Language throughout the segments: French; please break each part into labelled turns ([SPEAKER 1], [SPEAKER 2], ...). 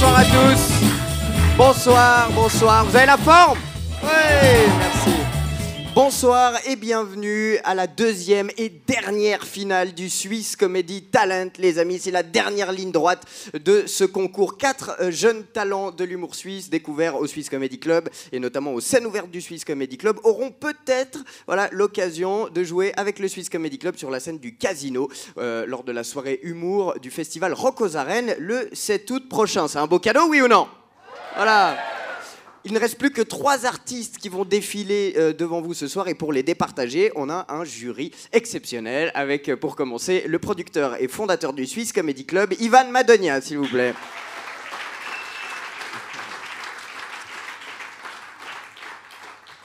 [SPEAKER 1] bonsoir à tous. Bonsoir, bonsoir. Vous avez la forme? Oui, merci. Bonsoir et bienvenue à la deuxième et dernière finale du Swiss Comedy Talent, les amis. C'est la dernière ligne droite de ce concours. 4 jeunes talents de l'humour suisse découverts au Swiss Comedy Club et notamment aux scènes ouvertes du Swiss Comedy Club auront peut-être l'occasion de jouer avec le Swiss Comedy Club sur la scène du Casino lors de la soirée humour du festival Rock aux Arènes le 7 août prochain. C'est un beau cadeau, oui ou non? Voilà. Il ne reste plus que 3 artistes qui vont défiler devant vous ce soir et pour les départager, on a un jury exceptionnel avec, pour commencer, le producteur et fondateur du Swiss Comedy Club, Ivan Madonia, s'il vous plaît.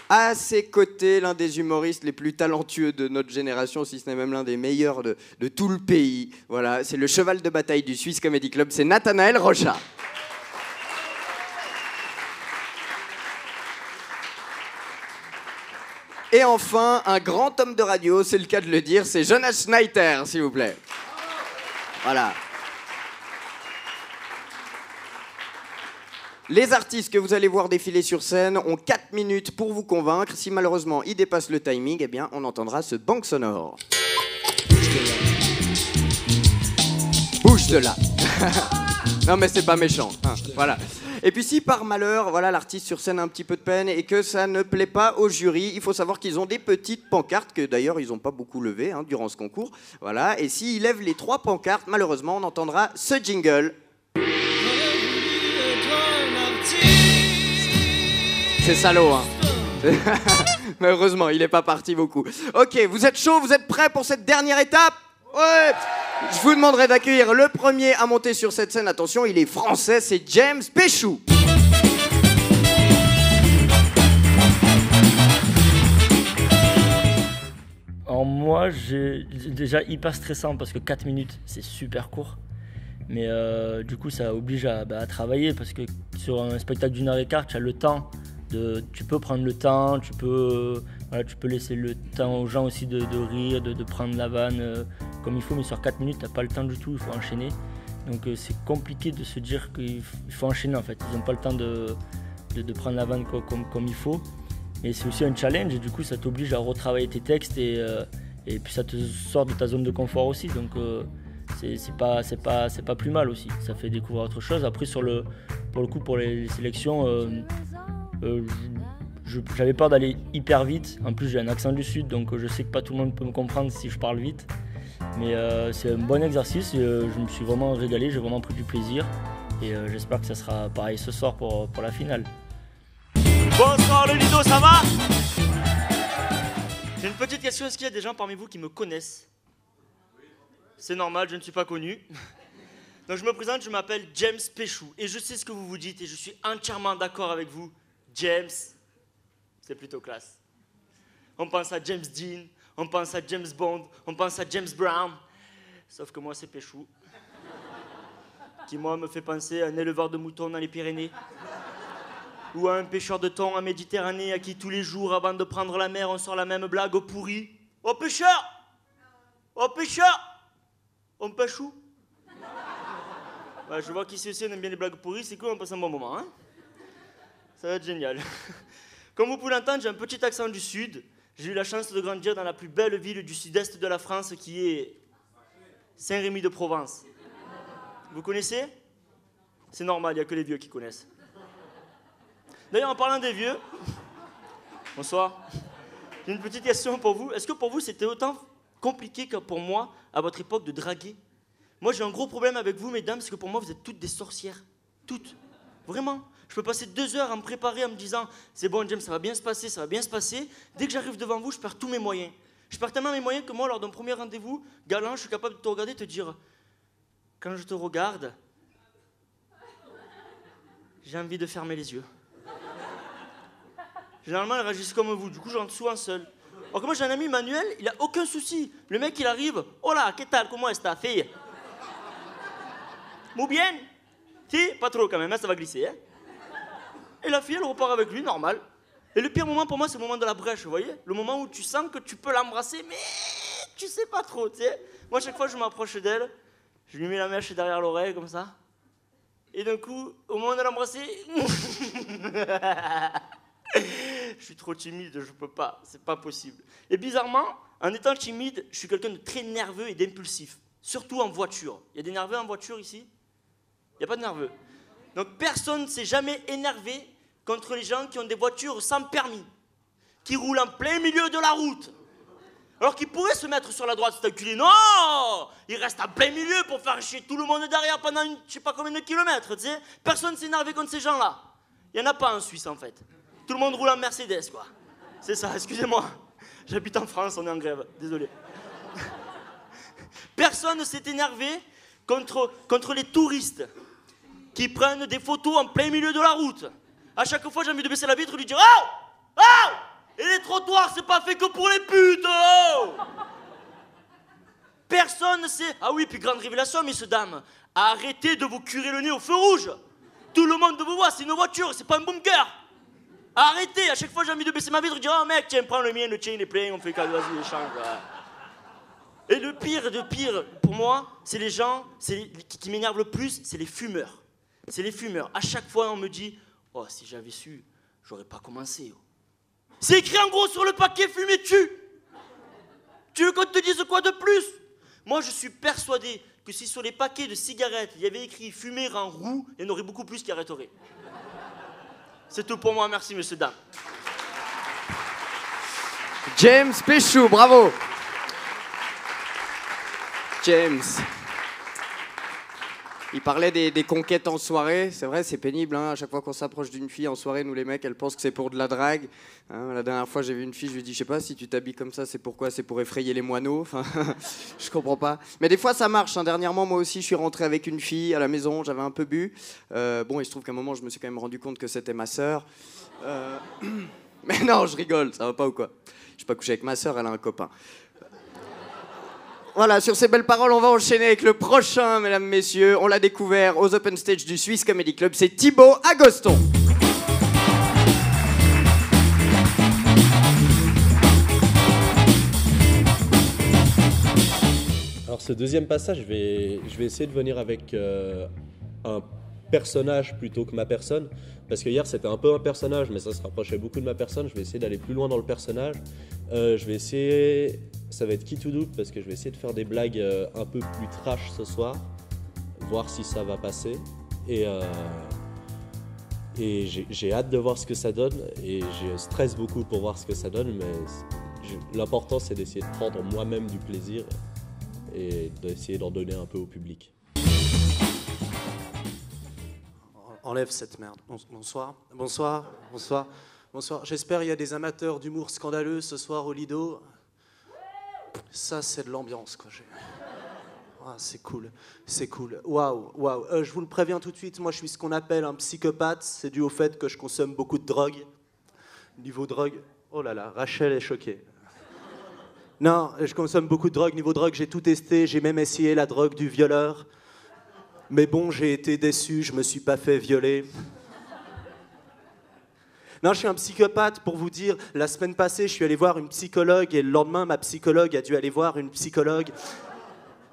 [SPEAKER 1] À ses côtés, l'un des humoristes les plus talentueux de notre génération, si ce n'est même l'un des meilleurs de tout le pays. Voilà, c'est le cheval de bataille du Swiss Comedy Club, c'est Nathanaël Rocha. Et enfin, un grand homme de radio, c'est le cas de le dire, c'est Jonas Schneider, s'il vous plaît. Voilà. Les artistes que vous allez voir défiler sur scène ont 4 minutes pour vous convaincre. Si malheureusement ils dépassent le timing, eh bien on entendra ce bang sonore. Bouge de là. Non mais c'est pas méchant, hein, voilà. Et puis si par malheur, voilà, l'artiste sur scène a un petit peu de peine et que ça ne plaît pas au jury, il faut savoir qu'ils ont des petites pancartes que d'ailleurs ils n'ont pas beaucoup levées durant ce concours. Voilà. Et s'ils lèvent les 3 pancartes, malheureusement on entendra ce jingle. C'est salaud, hein. Mais heureusement, il n'est pas parti beaucoup. Ok, vous êtes chaud, vous êtes prêts pour cette dernière étape? Ouais. Je vous demanderai d'accueillir le premier à monter sur cette scène. Attention, il est français, c'est James Péchou.
[SPEAKER 2] Alors moi, j'ai déjà hyper stressant parce que 4 minutes, c'est super court. Mais du coup, ça oblige à travailler parce que sur un spectacle d'1h15, tu as le temps. Tu peux prendre le temps, tu peux laisser le temps aux gens aussi de rire, de prendre la vanne comme il faut, mais sur 4 minutes, tu n'as pas le temps du tout, il faut enchaîner. Donc c'est compliqué de se dire qu'il faut enchaîner en fait, ils n'ont pas le temps de prendre la vanne comme il faut. Mais c'est aussi un challenge et du coup ça t'oblige à retravailler tes textes et puis ça te sort de ta zone de confort aussi. Donc c'est pas plus mal aussi, ça fait découvrir autre chose. Après pour les sélections, j'avais peur d'aller hyper vite. En plus j'ai un accent du sud donc je sais que pas tout le monde peut me comprendre si je parle vite. Mais c'est un bon exercice et je me suis vraiment régalé, j'ai vraiment pris du plaisir. Et j'espère que ça sera pareil ce soir pour la finale.
[SPEAKER 3] Bonsoir le Lido, ça va? J'ai une petite question, est-ce qu'il y a des gens parmi vous qui me connaissent? C'est normal, je ne suis pas connu. Donc je me présente, je m'appelle James Péchou et je sais ce que vous vous dites et je suis entièrement d'accord avec vous. James, c'est plutôt classe. On pense à James Dean, on pense à James Bond, on pense à James Brown. Sauf que moi c'est Péchou. Qui moi me fait penser à un éleveur de moutons dans les Pyrénées. Ou à un pêcheur de thon en Méditerranée à qui tous les jours avant de prendre la mer on sort la même blague au pourri. Oh pêcheur! Oh pêcheur! On pêche où? Ouais, je vois qu'ici aussi on aime bien les blagues pourries, c'est cool, on passe un bon moment, hein? Ça va être génial. Comme vous pouvez l'entendre, j'ai un petit accent du sud. J'ai eu la chance de grandir dans la plus belle ville du sud-est de la France qui est Saint-Rémy-de-Provence. Vous connaissez? C'est normal, il n'y a que les vieux qui connaissent. D'ailleurs, en parlant des vieux, bonsoir, j'ai une petite question pour vous. Est-ce que pour vous, c'était autant compliqué que pour moi, à votre époque, de draguer? Moi, j'ai un gros problème avec vous, mesdames, parce que pour moi, vous êtes toutes des sorcières. Toutes. Vraiment. Je peux passer 2 heures à me préparer en me disant « C'est bon, James, ça va bien se passer, ça va bien se passer. » Dès que j'arrive devant vous, je perds tous mes moyens. Je perds tellement mes moyens que moi, lors d'un premier rendez-vous, galant, je suis capable de te regarder et te dire « Quand je te regarde, j'ai envie de fermer les yeux. » Généralement, elles réagissent comme vous, du coup, je rentre souvent seul. Alors que moi, j'ai un ami, Manuel, il a aucun souci. Le mec, il arrive, « Hola, ¿qué tal? Comment est ta fille? » Muy bien? Si, pas trop quand même, hein, ça va glisser. Hein. Et la fille, elle repart avec lui, normal. Et le pire moment pour moi, c'est le moment de la brèche, vous voyez? Le moment où tu sens que tu peux l'embrasser, mais tu sais pas trop, tu sais. Moi, chaque fois, je m'approche d'elle, je lui mets la mèche derrière l'oreille, comme ça. Et d'un coup, au moment de l'embrasser, je suis trop timide, je peux pas, c'est pas possible. Et bizarrement, en étant timide, je suis quelqu'un de très nerveux et d'impulsif, surtout en voiture. Il y a des nerveux en voiture ici? Il n'y a pas de nerveux. Donc personne ne s'est jamais énervé contre les gens qui ont des voitures sans permis, qui roulent en plein milieu de la route. Alors qu'ils pourraient se mettre sur la droite, cet enculé. Non! Ils restent en plein milieu pour faire chier tout le monde derrière pendant je sais pas combien de kilomètres, tu sais. Personne ne s'est énervé contre ces gens-là. Il n'y en a pas en Suisse, en fait. Tout le monde roule en Mercedes, quoi. C'est ça, excusez-moi. J'habite en France, on est en grève, désolé. Personne ne s'est énervé contre les touristes qui prennent des photos en plein milieu de la route. À chaque fois, j'ai envie de baisser la vitre et lui dire « Oh! Oh! Et les trottoirs, c'est pas fait que pour les putes! Oh! » Personne ne sait... Ah oui, puis grande révélation, messieurs, dames. Arrêtez de vous curer le nez au feu rouge. Tout le monde vous voit, c'est une voiture, c'est pas un bunker. Arrêtez, à chaque fois, j'ai envie de baisser ma vitre et dire « Oh mec, tiens, prends le mien, le tien, il est plein, on fait cadeau, vas-y, échange. » Et le pire, pour moi, c'est les gens qui m'énervent le plus, c'est les fumeurs. C'est les fumeurs. À chaque fois, on me dit « Oh, si j'avais su, j'aurais pas commencé. Oh. » C'est écrit en gros sur le paquet « Fumer tue ». Tu veux qu'on te dise quoi de plus? Moi, je suis persuadé que si sur les paquets de cigarettes, il y avait écrit « Fumer en roue », il y en aurait beaucoup plus qui arrêteraient. C'est tout pour moi. Merci, messieurs, dames.
[SPEAKER 1] James Péchou, bravo. James. Il parlait des conquêtes en soirée. C'est vrai, c'est pénible. Hein. À chaque fois qu'on s'approche d'une fille en soirée, nous les mecs, elles pensent que c'est pour de la drague. Hein, la dernière fois, j'ai vu une fille, je lui ai dit, je sais pas, si tu t'habilles comme ça, c'est pourquoi? C'est pour effrayer les moineaux. Enfin, je comprends pas. Mais des fois, ça marche. Hein. Dernièrement, moi aussi, je suis rentré avec une fille à la maison. J'avais un peu bu. Bon, il se trouve qu'à un moment, je me suis quand même rendu compte que c'était ma sœur. Mais non, je rigole. Ça va pas ou quoi? Je suis pas couché avec ma sœur, elle a un copain. Voilà, sur ces belles paroles, on va enchaîner avec le prochain, mesdames, messieurs. On l'a découvert aux Open Stage du Swiss Comedy Club. C'est Thibaut Agoston.
[SPEAKER 4] Alors ce deuxième passage, je vais essayer de venir avec un personnage plutôt que ma personne. Parce que hier c'était un peu un personnage, mais ça se rapprochait beaucoup de ma personne. Je vais essayer d'aller plus loin dans le personnage. Je vais essayer, ça va être qui tout double, parce que je vais essayer de faire des blagues un peu plus trash ce soir, voir si ça va passer. Et j'ai hâte de voir ce que ça donne, et je stresse beaucoup pour voir ce que ça donne, mais l'important c'est d'essayer de prendre moi-même du plaisir et d'essayer d'en donner un peu au public.
[SPEAKER 5] Enlève cette merde. Bonsoir. Bonsoir. Bonsoir. Bonsoir. J'espère qu'il y a des amateurs d'humour scandaleux ce soir au Lido. Ça, c'est de l'ambiance, quoi. Ah, c'est cool. C'est cool. Waouh, waouh. Je vous le préviens tout de suite, moi, je suis ce qu'on appelle un psychopathe. C'est dû au fait que je consomme beaucoup de drogue. Niveau drogue... Oh là là, Rachel est choquée. Non, je consomme beaucoup de drogue. Niveau drogue, j'ai tout testé. J'ai même essayé la drogue du violeur. Mais bon, j'ai été déçu, je me suis pas fait violer. Non, je suis un psychopathe, pour vous dire. La semaine passée, je suis allé voir une psychologue et le lendemain, ma psychologue a dû aller voir une psychologue.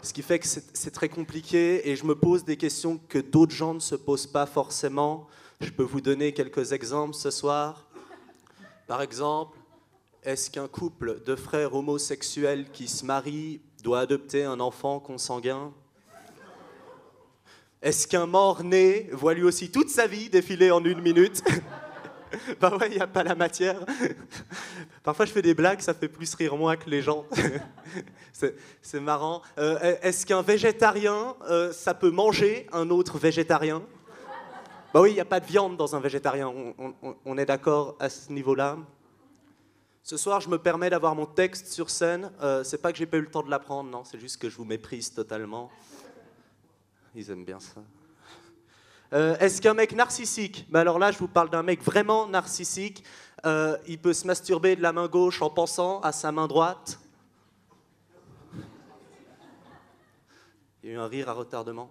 [SPEAKER 5] Ce qui fait que c'est très compliqué et je me pose des questions que d'autres gens ne se posent pas forcément. Je peux vous donner quelques exemples ce soir. Par exemple, est-ce qu'un couple de frères homosexuels qui se marient doit adopter un enfant consanguin ? Est-ce qu'un mort-né voit lui aussi toute sa vie défiler en 1 minute? Bah ouais, il n'y a pas la matière. Parfois, je fais des blagues, ça fait plus rire moi que les gens. C'est marrant. Est-ce qu'un végétarien, ça peut manger un autre végétarien? Bah oui, il n'y a pas de viande dans un végétarien. On est d'accord à ce niveau-là. Ce soir, je me permets d'avoir mon texte sur scène. C'est pas que j'ai pas eu le temps de l'apprendre, non, c'est juste que je vous méprise totalement. Ils aiment bien ça. Est-ce qu'un mec narcissique, mais alors là je vous parle d'un mec vraiment narcissique, il peut se masturber de la main gauche en pensant à sa main droite? Il y a eu un rire à retardement.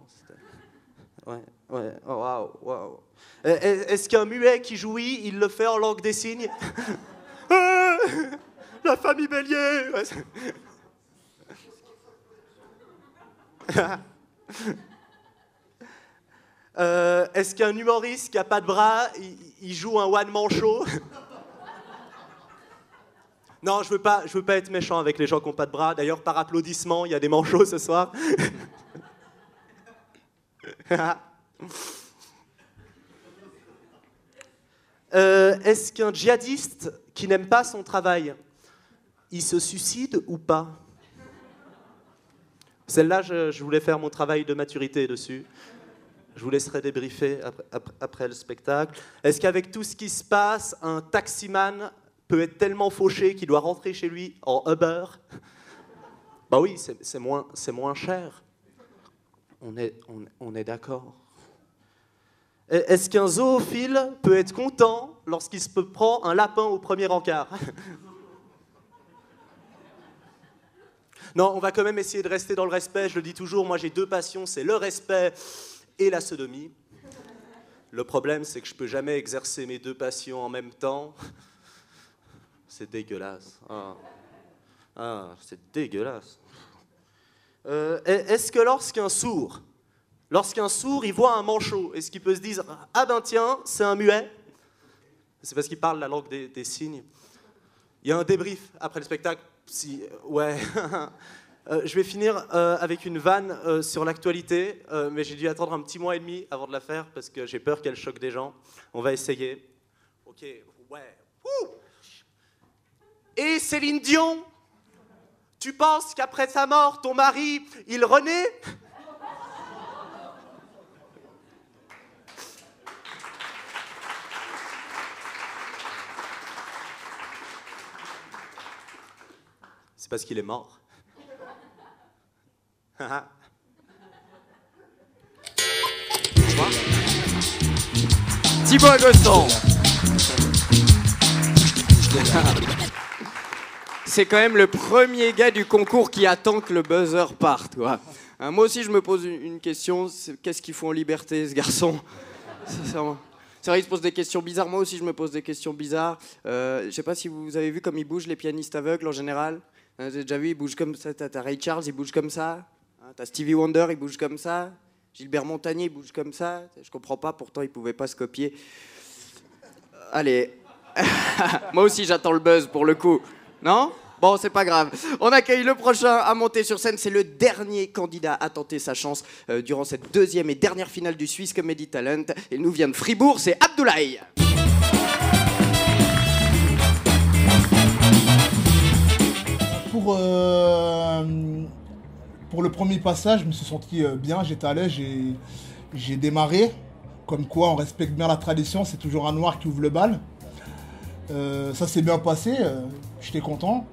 [SPEAKER 5] Ouais, ouais, oh, waouh, waouh. Est-ce qu'un muet qui jouit, il le fait en langue des signes? La famille Bélier. Ouais. Est-ce qu'un humoriste qui n'a pas de bras, il joue un one-man show? Non, je veux pas être méchant avec les gens qui n'ont pas de bras. D'ailleurs, par applaudissement, il y a des manchots ce soir. Est-ce qu'un djihadiste qui n'aime pas son travail, il se suicide ou pas? Celle-là, je voulais faire mon travail de maturité dessus. Je vous laisserai débriefer après le spectacle. Est-ce qu'avec tout ce qui se passe, un taximan peut être tellement fauché qu'il doit rentrer chez lui en Uber? Bah oui, c'est moins cher. On est d'accord. Est-ce qu'un zoophile peut être content lorsqu'il se prend un lapin au premier encart? Non, on va quand même essayer de rester dans le respect. Je le dis toujours, moi j'ai deux passions, c'est le respect et la sodomie. Le problème, c'est que je peux jamais exercer mes deux passions en même temps. C'est dégueulasse. C'est dégueulasse. Est-ce que lorsqu'un sourd, il voit un manchot, est-ce qu'il peut se dire « Ah ben tiens, c'est un muet ?» C'est parce qu'il parle la langue des signes. Il y a un débrief après le spectacle. Ouais. Je vais finir avec une vanne sur l'actualité, mais j'ai dû attendre un petit mois et demi avant de la faire parce que j'ai peur qu'elle choque des gens. On va essayer. Ok, ouais. Ouh. Et Céline Dion, tu penses qu'après sa mort, ton mari, il renaît? C'est parce qu'il est mort.
[SPEAKER 1] Thibaut Agoston. C'est quand même le premier gars du concours qui attend que le buzzer parte, quoi. Moi aussi, je me pose une question. Qu'est-ce qu'il faut en liberté, ce garçon? C'est vrai, il se pose des questions bizarres. Moi aussi, je me pose des questions bizarres. Je sais pas si vous avez vu comme ils bougent, les pianistes aveugles, en général. Vous avez déjà vu, ils bougent comme ça. T'as Ray Charles, il bouge comme ça. T'as Stevie Wonder, il bouge comme ça. Gilbert Montagnier, il bouge comme ça. Je comprends pas, pourtant, il pouvait pas se copier. Allez. Moi aussi, j'attends le buzz, pour le coup. Non? Bon, c'est pas grave. On accueille le prochain à monter sur scène. C'est le dernier candidat à tenter sa chance durant cette deuxième et dernière finale du Swiss Comedy Talent. Il nous vient de Fribourg, c'est Abdoulaye.
[SPEAKER 6] Pour le premier passage, je me suis senti bien, j'étais à l'aise, j'ai démarré. Comme quoi, on respecte bien la tradition, c'est toujours un noir qui ouvre le bal. Ça s'est bien passé, j'étais content.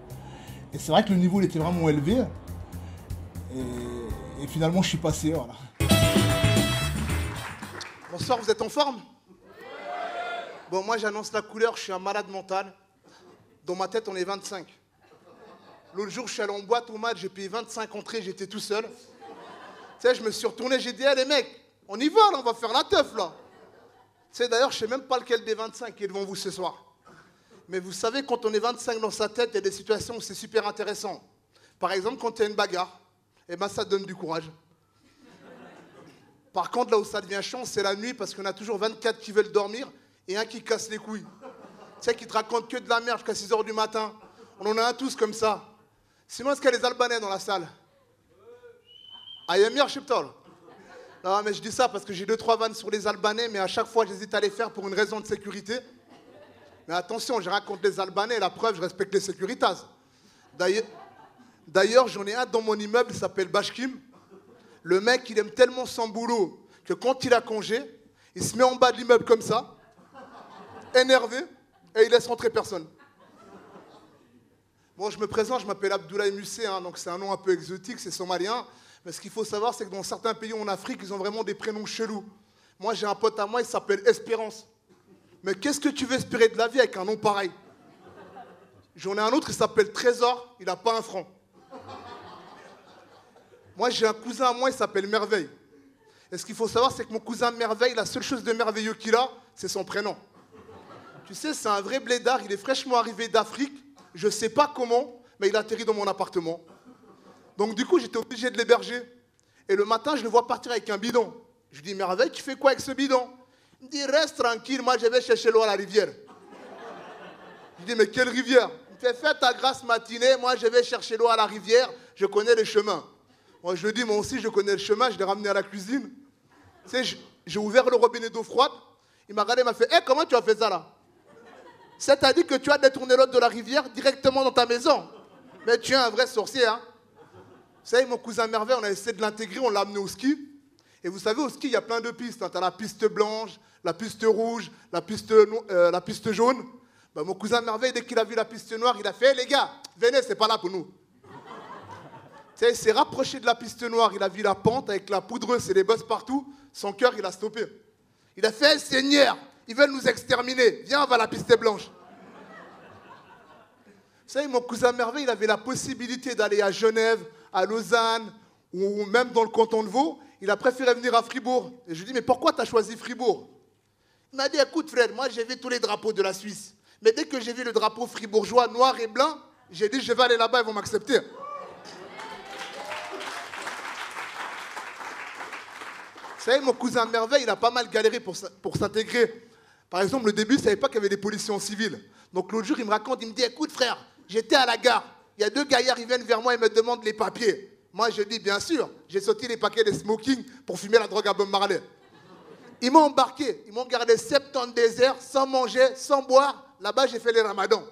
[SPEAKER 6] Et c'est vrai que le niveau il était vraiment élevé. Et finalement, je suis passé, voilà.
[SPEAKER 7] Bonsoir, vous êtes en forme? Bon, moi j'annonce la couleur, je suis un malade mental. Dans ma tête, on est 25. L'autre jour, je suis allé en boîte au match, j'ai payé 25 entrées, j'étais tout seul. Tu sais, je me suis retourné, j'ai dit, hey, les mecs, on y va là, on va faire la teuf là. Tu sais, d'ailleurs, je sais même pas lequel des 25 qui est devant vous ce soir. Mais vous savez, quand on est 25 dans sa tête, il y a des situations où c'est super intéressant. Par exemple, quand il y a une bagarre, eh ben, ça donne du courage. Par contre, là où ça devient chiant, c'est la nuit, parce qu'on a toujours 24 qui veulent dormir et un qui casse les couilles. Tu sais, qui te raconte que de la merde jusqu'à 6 h du matin. On en a un tous comme ça. Sinon, est-ce qu'il y a des Albanais dans la salle? Ah, Yamir Chiptol. Non, mais je dis ça parce que j'ai 2-3 vannes sur les Albanais, mais à chaque fois, j'hésite à les faire pour une raison de sécurité. Mais attention, je raconte les Albanais, la preuve, je respecte les sécuritas. D'ailleurs, j'en ai un dans mon immeuble, il s'appelle Bashkim. Le mec, il aime tellement son boulot que quand il a congé, il se met en bas de l'immeuble comme ça, énervé, et il laisse rentrer personne. Bon, je me présente, je m'appelle Abdoulaye Mussé, hein, donc c'est un nom un peu exotique, c'est somalien. Mais ce qu'il faut savoir, c'est que dans certains pays en Afrique, ils ont vraiment des prénoms chelous. Moi, j'ai un pote à moi, il s'appelle Espérance. Mais qu'est-ce que tu veux espérer de la vie avec un nom pareil? J'en ai un autre, il s'appelle Trésor, il n'a pas un franc. Moi, j'ai un cousin à moi, il s'appelle Merveille. Et ce qu'il faut savoir, c'est que mon cousin Merveille, la seule chose de merveilleux qu'il a, c'est son prénom. Tu sais, c'est un vrai blédard, il est fraîchement arrivé d'Afrique. Je ne sais pas comment, mais il a atterri dans mon appartement. Donc du coup, j'étais obligé de l'héberger. Et le matin, je le vois partir avec un bidon. Je dis, Merveille, tu fais quoi avec ce bidon? Il me dit, reste tranquille, moi je vais chercher l'eau à la rivière. Je dis, mais quelle rivière? Il me fait, fais ta grasse matinée, moi je vais chercher l'eau à la rivière, je connais le chemin. Moi je lui dis, moi aussi je connais le chemin, je l'ai ramené à la cuisine. Tu sais, j'ai ouvert le robinet d'eau froide, il m'a regardé, il m'a fait, hé, comment tu as fait ça là? C'est-à-dire que tu as détourné l'eau de la rivière directement dans ta maison. Mais tu es un vrai sorcier, hein. Vous savez, mon cousin Merveille, on a essayé de l'intégrer, on l'a amené au ski. Et vous savez, au ski, il y a plein de pistes. Hein. Tu as la piste blanche, la piste rouge, la piste jaune. Ben, mon cousin Merveille, dès qu'il a vu la piste noire, il a fait hey, les gars, venez, c'est pas là pour nous. Tu sais, il s'est rapproché de la piste noire, il a vu la pente avec la poudreuse et les bosses partout. Son cœur, il a stoppé. Il a fait hey, Seigneur, ils veulent nous exterminer. Viens, on va à la piste blanche. Vous savez, mon cousin Merveille, il avait la possibilité d'aller à Genève, à Lausanne, ou même dans le canton de Vaud. Il a préféré venir à Fribourg. Et je lui dis, mais pourquoi tu as choisi Fribourg? Il m'a dit, écoute frère, moi j'ai vu tous les drapeaux de la Suisse. Mais dès que j'ai vu le drapeau fribourgeois noir et blanc, j'ai dit, je vais aller là-bas, ils vont m'accepter. Vous savez, mon cousin Merveille, il a pas mal galéré pour s'intégrer. Par exemple, le début, il ne savait pas qu'il y avait des policiers en civil. Donc l'autre jour, il me raconte, il me dit, écoute frère, j'étais à la gare. Il y a deux gaillards, ils viennent vers moi et me demandent les papiers. Moi, je dis, bien sûr, j'ai sorti les paquets de smoking pour fumer la drogue à Bob Marley. Ils m'ont embarqué, ils m'ont gardé 70 déserts, sans manger, sans boire. Là-bas, j'ai fait les ramadans.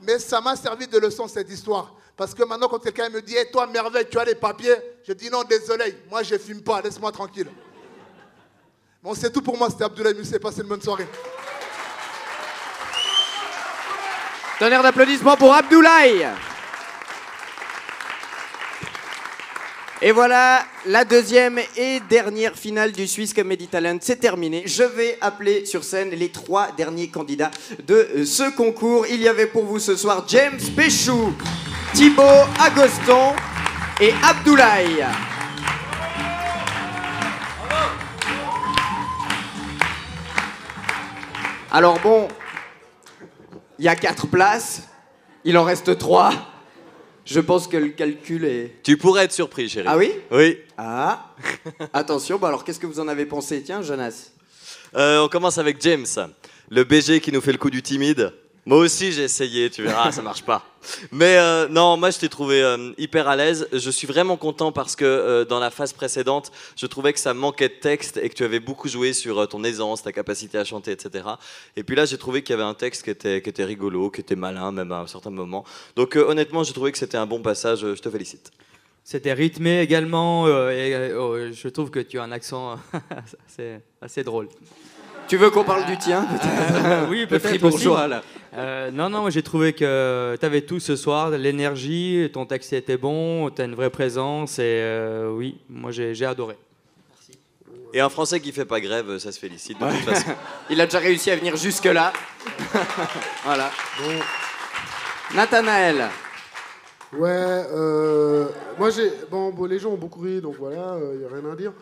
[SPEAKER 7] Mais ça m'a servi de leçon, cette histoire. Parce que maintenant, quand quelqu'un me dit, hey, toi, Merveille, tu as les papiers, je dis, non, désolé, moi, je ne fume pas, laisse-moi tranquille. Bon, c'est tout pour moi, c'était Abdoulaye Musset, passez une bonne soirée.
[SPEAKER 1] Tonnerre d'applaudissements pour Abdoulaye. Et voilà, la deuxième et dernière finale du Swiss Comedy Talent, c'est terminé. Je vais appeler sur scène les 3 derniers candidats de ce concours. Il y avait pour vous ce soir James Péchou, Thibaut Agoston et Abdoulaye. Alors bon, il y a 4 places, il en reste 3. Je pense que le calcul est...
[SPEAKER 8] Tu pourrais être surpris, chérie.
[SPEAKER 1] Ah oui?
[SPEAKER 8] Oui.
[SPEAKER 1] Ah, attention, bah alors qu'est-ce que vous en avez pensé? Tiens, Jonas.
[SPEAKER 8] On commence avec James, le BG qui nous fait le coup du timide. Moi aussi j'ai essayé, tu verras, ça marche pas. Mais non, moi je t'ai trouvé hyper à l'aise. Je suis vraiment content parce que dans la phase précédente, je trouvais que ça manquait de texte et que tu avais beaucoup joué sur ton aisance, ta capacité à chanter, etc. Et puis là, j'ai trouvé qu'il y avait un texte qui était rigolo, qui était malin, même à un certain moment. Donc honnêtement, j'ai trouvé que c'était un bon passage. Je te félicite.
[SPEAKER 9] C'était rythmé également. Je trouve que tu as un accent assez drôle.
[SPEAKER 1] Tu veux qu'on parle du tien?
[SPEAKER 9] Oui,
[SPEAKER 1] peut-être. Le fribourgeois, là.
[SPEAKER 9] Non, moi j'ai trouvé que tu avais tout ce soir, de l'énergie, ton texte était bon, tu as une vraie présence et oui, moi j'ai adoré.
[SPEAKER 8] Merci. Et un Français qui fait pas grève, ça se félicite de toute façon.
[SPEAKER 1] Il a déjà réussi à venir jusque-là. Voilà.
[SPEAKER 10] Bon.
[SPEAKER 1] Nathanaël.
[SPEAKER 10] Ouais, moi j'ai... Bon, les gens ont beaucoup ri, donc voilà, il n'y a rien à dire.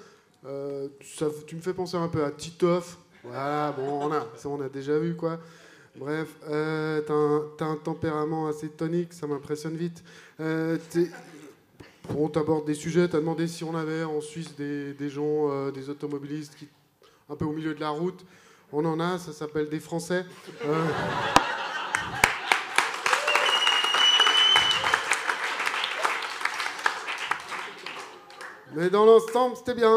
[SPEAKER 10] Tu me fais penser un peu à Titoff. Voilà, bon, on a déjà vu, quoi. Bref, t'as un tempérament assez tonique, ça m'impressionne vite. Bon, t'abordes des sujets, t'as demandé si on avait en Suisse des gens, des automobilistes qui, un peu au milieu de la route. On en a, ça s'appelle des Français. Mais dans l'ensemble, c'était bien.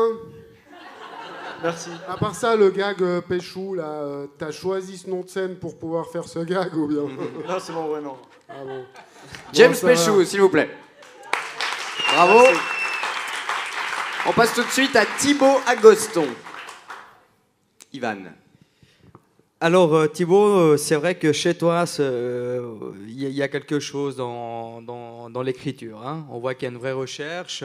[SPEAKER 3] Merci.
[SPEAKER 10] À part ça, le gag Péchou, là, t'as choisi ce nom de scène pour pouvoir faire ce gag ou bien?
[SPEAKER 3] Non, c'est mon vrai nom.
[SPEAKER 10] Ah bon.
[SPEAKER 1] James
[SPEAKER 10] Bon,
[SPEAKER 1] Péchou, s'il vous plaît. Bravo.
[SPEAKER 3] Merci.
[SPEAKER 1] On passe tout de suite à Thibaut Agoston. Ivan.
[SPEAKER 9] Alors Thibaut, c'est vrai que chez toi, il y a quelque chose dans l'écriture. Hein. On voit qu'il y a une vraie recherche.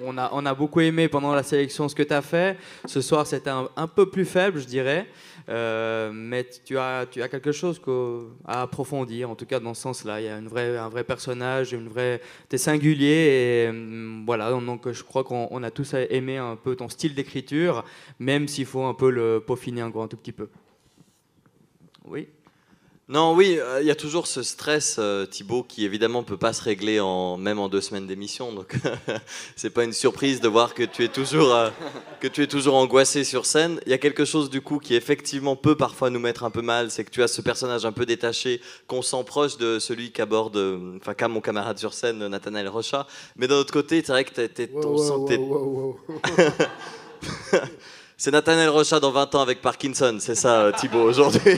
[SPEAKER 9] On a beaucoup aimé pendant la sélection ce que tu as fait. Ce soir, c'était un peu plus faible, je dirais. Mais tu as quelque chose à approfondir, en tout cas dans ce sens-là. Il y a un vrai personnage, tu es singulier. Et voilà, donc je crois qu'on a tous aimé un peu ton style d'écriture, même s'il faut un peu le peaufiner encore un tout petit peu. Oui.
[SPEAKER 8] Non, oui, il y a toujours ce stress, Thibaut, qui évidemment peut pas se régler même en 2 semaines d'émission. Donc, c'est pas une surprise de voir que tu es toujours angoissé sur scène. Il y a quelque chose du coup qui effectivement peut parfois nous mettre un peu mal, c'est que tu as ce personnage un peu détaché qu'on sent proche de celui qu'a mon camarade sur scène, Nathanaël Rocha. Mais d'un autre côté, c'est vrai que c'est Nathanaël Rocha dans 20 ans avec Parkinson, c'est ça, Thibaut, aujourd'hui.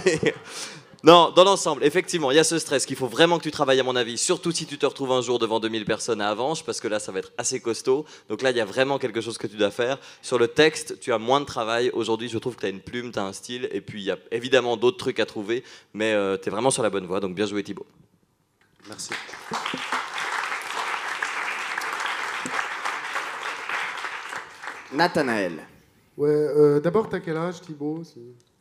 [SPEAKER 8] Non, dans l'ensemble, effectivement, il y a ce stress qu'il faut vraiment que tu travailles, à mon avis, surtout si tu te retrouves un jour devant 2000 personnes à Avanches, parce que là, ça va être assez costaud. Donc là, il y a vraiment quelque chose que tu dois faire. Sur le texte, tu as moins de travail. Aujourd'hui, je trouve que tu as une plume, tu as un style, et puis il y a évidemment d'autres trucs à trouver, mais tu es vraiment sur la bonne voie, donc bien joué, Thibaut.
[SPEAKER 5] Merci.
[SPEAKER 1] Nathanaël.
[SPEAKER 10] Ouais, d'abord, t'as quel âge, Thibaut?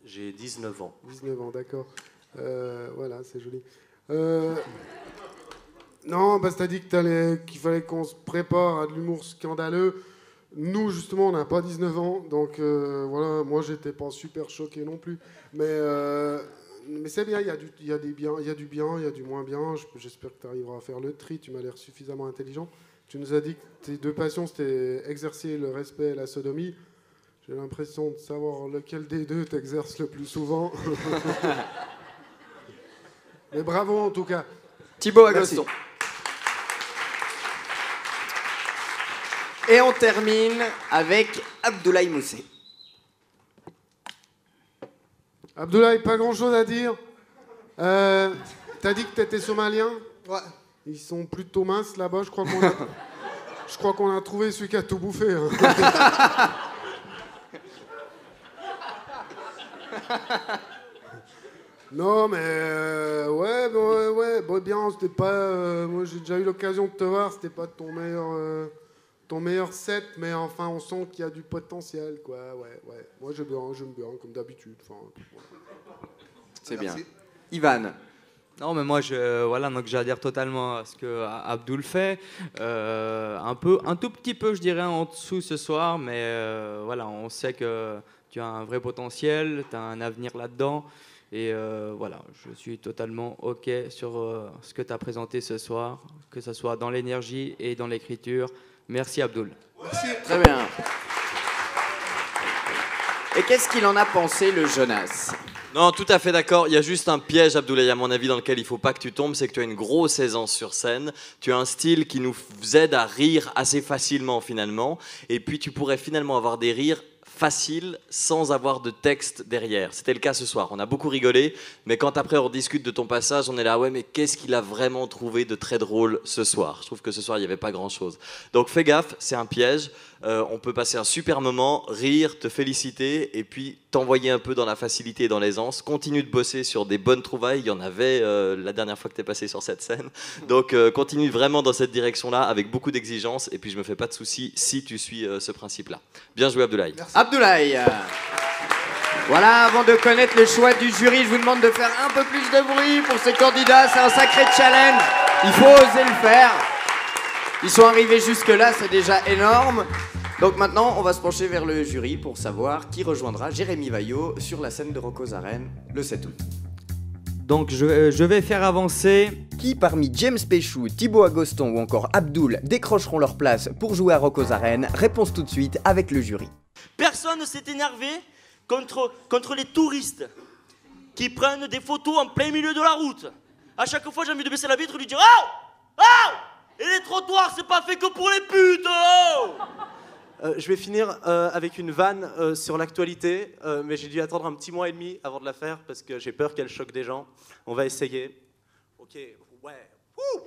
[SPEAKER 5] J'ai 19 ans.
[SPEAKER 10] 19 ans, d'accord. Voilà, c'est joli. Non, parce que t'as dit qu'il fallait qu'on se prépare à de l'humour scandaleux. Nous, justement, on n'a pas 19 ans, donc voilà, moi, j'étais pas super choqué non plus. Mais c'est bien, il y a du bien, il y a du moins bien. J'espère que tu arriveras à faire le tri, tu m'as l'air suffisamment intelligent. Tu nous as dit que tes 2 passions, c'était exercer le respect et la sodomie. J'ai l'impression de savoir lequel des 2 t'exerce le plus souvent. Mais bravo en tout cas.
[SPEAKER 1] Thibaut Agoston. Et on termine avec Abdoulaye Moussé.
[SPEAKER 10] Abdoulaye, pas grand chose à dire. T'as dit que t'étais somalien?
[SPEAKER 7] Ouais.
[SPEAKER 10] Ils sont plutôt minces là-bas, je crois qu'on a trouvé celui qui a tout bouffé. Hein. Non, mais ouais, bien, c'était pas. Moi, j'ai déjà eu l'occasion de te voir, c'était pas ton meilleur set, mais enfin, on sent qu'il y a du potentiel, quoi. Ouais. Moi, j'aime bien, comme d'habitude. Enfin, voilà.
[SPEAKER 1] C'est bien. Ivan.
[SPEAKER 9] Non, mais moi, donc j'adhère totalement à ce que Abdoul fait. Un tout petit peu, je dirais, en dessous ce soir, mais voilà, on sait que tu as un vrai potentiel, tu as un avenir là-dedans. Et voilà, je suis totalement OK sur ce que tu as présenté ce soir, que ce soit dans l'énergie et dans l'écriture. Merci, Abdoul.
[SPEAKER 7] Merci.
[SPEAKER 1] Très bien. Et qu'est-ce qu'il en a pensé, le Jonas?
[SPEAKER 8] Non, tout à fait d'accord. Il y a juste un piège, Abdoulaye, à mon avis, dans lequel il ne faut pas que tu tombes, c'est que tu as une grosse aisance sur scène. Tu as un style qui nous aide à rire assez facilement, finalement. Et puis, tu pourrais finalement avoir des rires faciles sans avoir de texte derrière. C'était le cas ce soir. On a beaucoup rigolé, mais quand après on discute de ton passage, on est là, ouais, mais qu'est-ce qu'il a vraiment trouvé de très drôle ce soir? Je trouve que ce soir, il n'y avait pas grand-chose. Donc fais gaffe, c'est un piège. On peut passer un super moment, rire, te féliciter, et puis t'envoyer un peu dans la facilité et dans l'aisance. Continue de bosser sur des bonnes trouvailles. Il y en avait la dernière fois que tu es passé sur cette scène. Donc continue vraiment dans cette direction-là, avec beaucoup d'exigence, et puis je me fais pas de soucis si tu suis ce principe-là. Bien joué, Abdoulaye.
[SPEAKER 1] Merci. Abdoulaye. Voilà, avant de connaître le choix du jury, je vous demande de faire un peu plus de bruit pour ces candidats. C'est un sacré challenge. Il faut oser le faire. Ils sont arrivés jusque-là, c'est déjà énorme. Donc maintenant, on va se pencher vers le jury pour savoir qui rejoindra Jérémy Vaillot sur la scène de Rocco's Arène le 7 août.
[SPEAKER 9] Donc je vais faire avancer.
[SPEAKER 1] Qui parmi James Péchou, Thibaut Agoston ou encore Abdoul décrocheront leur place pour jouer à Rocco's Arène? Réponse tout de suite avec le jury.
[SPEAKER 3] Personne ne s'est énervé contre les touristes qui prennent des photos en plein milieu de la route. À chaque fois, j'ai envie de baisser la vitre et lui dire « Oh! Oh! Et les trottoirs, c'est pas fait que pour les putes! Oh !»
[SPEAKER 5] Je vais finir avec une vanne sur l'actualité, mais j'ai dû attendre un petit mois et demi avant de la faire parce que j'ai peur qu'elle choque des gens. On va essayer. Ok, ouais. Ouh.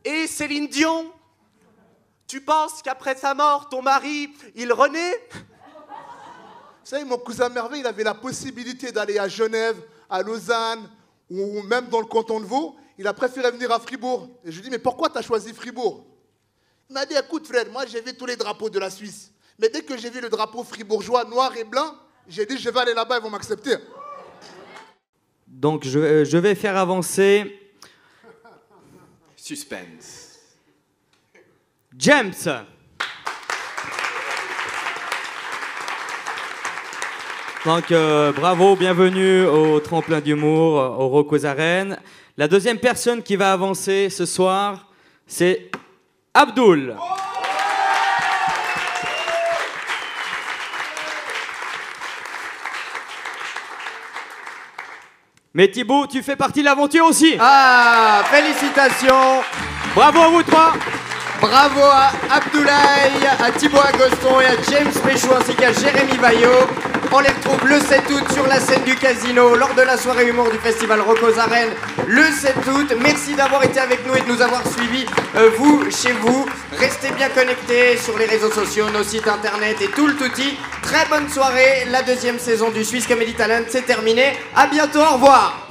[SPEAKER 5] Et Céline Dion, tu penses qu'après sa mort, ton mari, il renaît?
[SPEAKER 7] Vous savez, mon cousin Merveille, il avait la possibilité d'aller à Genève, à Lausanne, ou même dans le canton de Vaud. Il a préféré venir à Fribourg. Et je lui dis, mais pourquoi tu as choisi Fribourg? Il m'a dit, écoute frère, moi j'ai vu tous les drapeaux de la Suisse. Mais dès que j'ai vu le drapeau fribourgeois noir et blanc, j'ai dit, je vais aller là-bas, ils vont m'accepter.
[SPEAKER 9] Donc je vais faire avancer.
[SPEAKER 1] Suspense.
[SPEAKER 9] James. Donc bravo, bienvenue au tremplin d'humour, au Rocco's Arène. La deuxième personne qui va avancer ce soir, c'est Abdoul. Mais Thibaut, tu fais partie de l'aventure aussi.
[SPEAKER 1] Ah, félicitations.
[SPEAKER 9] Bravo à vous trois.
[SPEAKER 1] Bravo à Abdoulaye, à Thibaut Agoston et à James Péchou ainsi qu'à Jérémy Baillot. On les retrouve le 7 août sur la scène du Casino lors de la soirée humour du festival Rocco's Arène le 7 août. Merci d'avoir été avec nous et de nous avoir suivis, vous, chez vous. Restez bien connectés sur les réseaux sociaux, nos sites internet et tout le touti. Très bonne soirée, la deuxième saison du Swiss Comedy Talent, c'est terminé. À bientôt, au revoir.